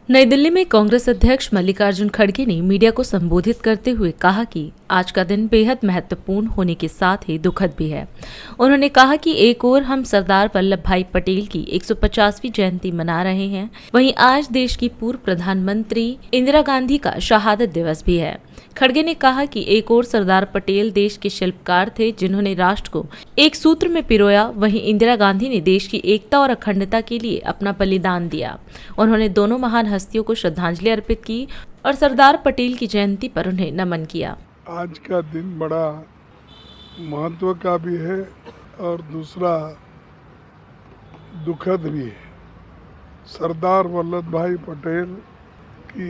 नई दिल्ली में कांग्रेस अध्यक्ष मल्लिकार्जुन खड़गे ने मीडिया को संबोधित करते हुए कहा कि आज का दिन बेहद महत्वपूर्ण होने के साथ ही दुखद भी है। उन्होंने कहा कि एक ओर हम सरदार वल्लभ भाई पटेल की 150वीं जयंती मना रहे हैं, वहीं आज देश की पूर्व प्रधानमंत्री इंदिरा गांधी का शहादत दिवस भी है। खड़गे ने कहा कि एक ओर सरदार पटेल देश के शिल्पकार थे जिन्होंने राष्ट्र को एक सूत्र में पिरोया, वहीं इंदिरा गांधी ने देश की एकता और अखंडता के लिए अपना बलिदान दिया। उन्होंने दोनों महान हस्तियों को श्रद्धांजलि अर्पित की और सरदार पटेल की जयंती पर उन्हें नमन किया। आज का दिन बड़ा महत्व का भी है और दूसरा दुखद भी है। सरदार वल्लभ भाई पटेल की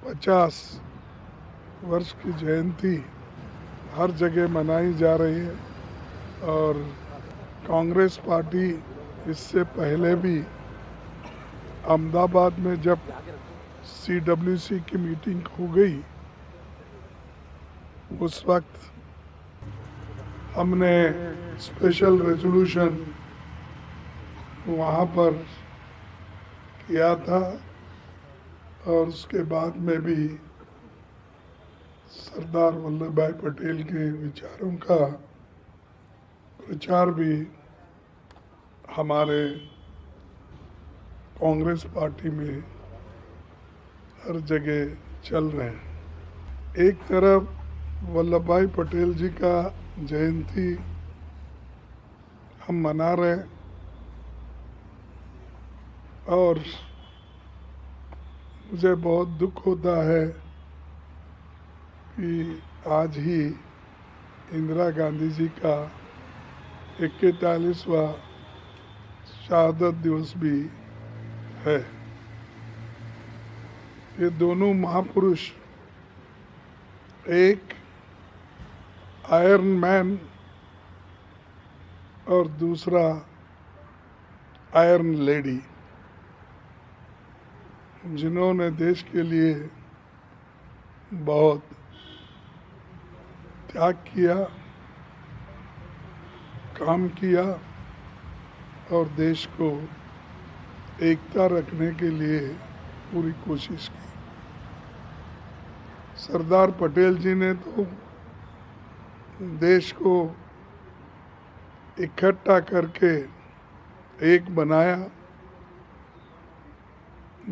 150 वर्ष की जयंती हर जगह मनाई जा रही है और कांग्रेस पार्टी इससे पहले भी अहमदाबाद में जब CWC की मीटिंग हो गई उस वक्त हमने स्पेशल रेजोल्यूशन वहाँ पर किया था और उसके बाद में भी सरदार वल्लभ भाई पटेल के विचारों का प्रचार भी हमारे कांग्रेस पार्टी में हर जगह चल रहे हैं। एक तरफ वल्लभ भाई पटेल जी का जयंती हम मना रहे हैं और मुझे बहुत दुख होता है कि आज ही इंदिरा गांधी जी का 41वां शहादत दिवस भी है। ये दोनों महापुरुष एक आयरन मैन और दूसरा आयरन लेडी, जिन्होंने देश के लिए बहुत त्याग किया, काम किया और देश को एकता रखने के लिए पूरी कोशिश की। सरदार पटेल जी ने तो देश को इकट्ठा करके एक बनाया,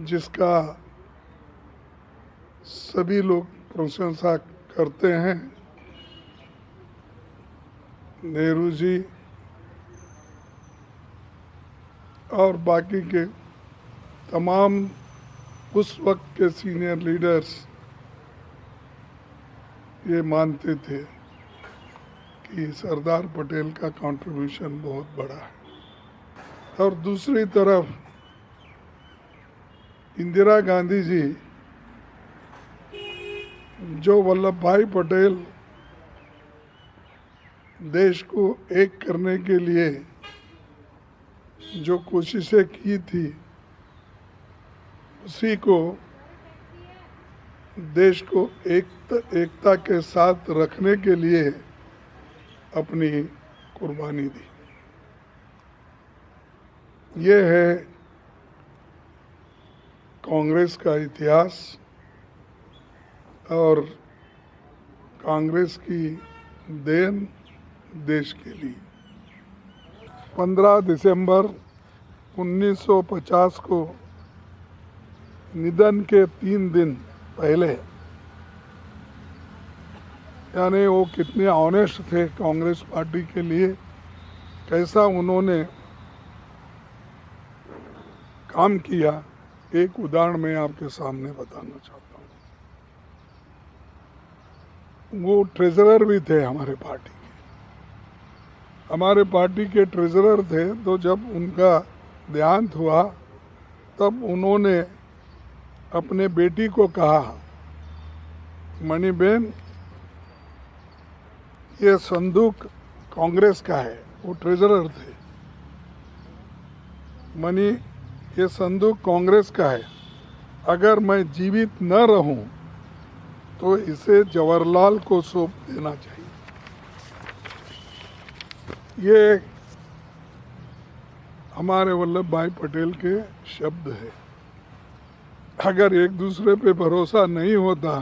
जिसका सभी लोग प्रशंसा करते हैं। नेहरू जी और बाकी के तमाम उस वक्त के सीनियर लीडर्स ये मानते थे कि सरदार पटेल का कंट्रीब्यूशन बहुत बड़ा है। और दूसरी तरफ इंदिरा गांधी जी, जो वल्लभ भाई पटेल देश को एक करने के लिए जो कोशिशें की थी, उसी को देश को एकता के साथ रखने के लिए अपनी कुर्बानी दी। ये है कांग्रेस का इतिहास और कांग्रेस की देन देश के लिए। 15 दिसंबर 1950 को निधन के 3 दिन पहले, यानी वो कितने ऑनेस्ट थे कांग्रेस पार्टी के लिए, कैसा उन्होंने काम किया, एक उदाहरण मैं आपके सामने बताना चाहता हूँ। वो ट्रेजरर भी थे हमारे पार्टी के। हमारे पार्टी के ट्रेजरर थे, तो जब उनका देहांत हुआ तब उन्होंने अपने बेटी को कहा, मणि बेन, ये संदूक कांग्रेस का है। वो ट्रेजरर थे। मणि, ये संदूक कांग्रेस का है, अगर मैं जीवित न रहूं तो इसे जवाहरलाल को सौंप देना चाहिए। ये हमारे वल्लभ भाई पटेल के शब्द है। अगर एक दूसरे पे भरोसा नहीं होता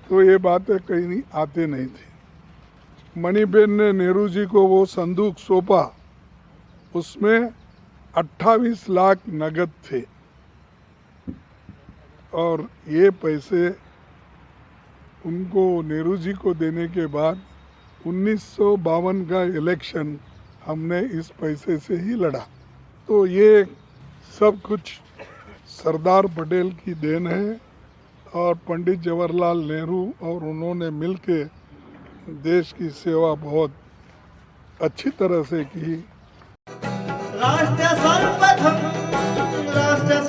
तो ये बातें कहीं नहीं आते नहीं थी। मणिबेन ने नेहरू जी को वो संदूक सौंपा, उसमें 28 लाख नगद थे और ये पैसे उनको नेहरू जी को देने के बाद 1952 का इलेक्शन हमने इस पैसे से ही लड़ा। तो ये सब कुछ सरदार पटेल की देन है और पंडित जवाहरलाल नेहरू और उन्होंने मिलके देश की सेवा बहुत अच्छी तरह से की। राष्ट्र सर्वप्रथम राष्ट्र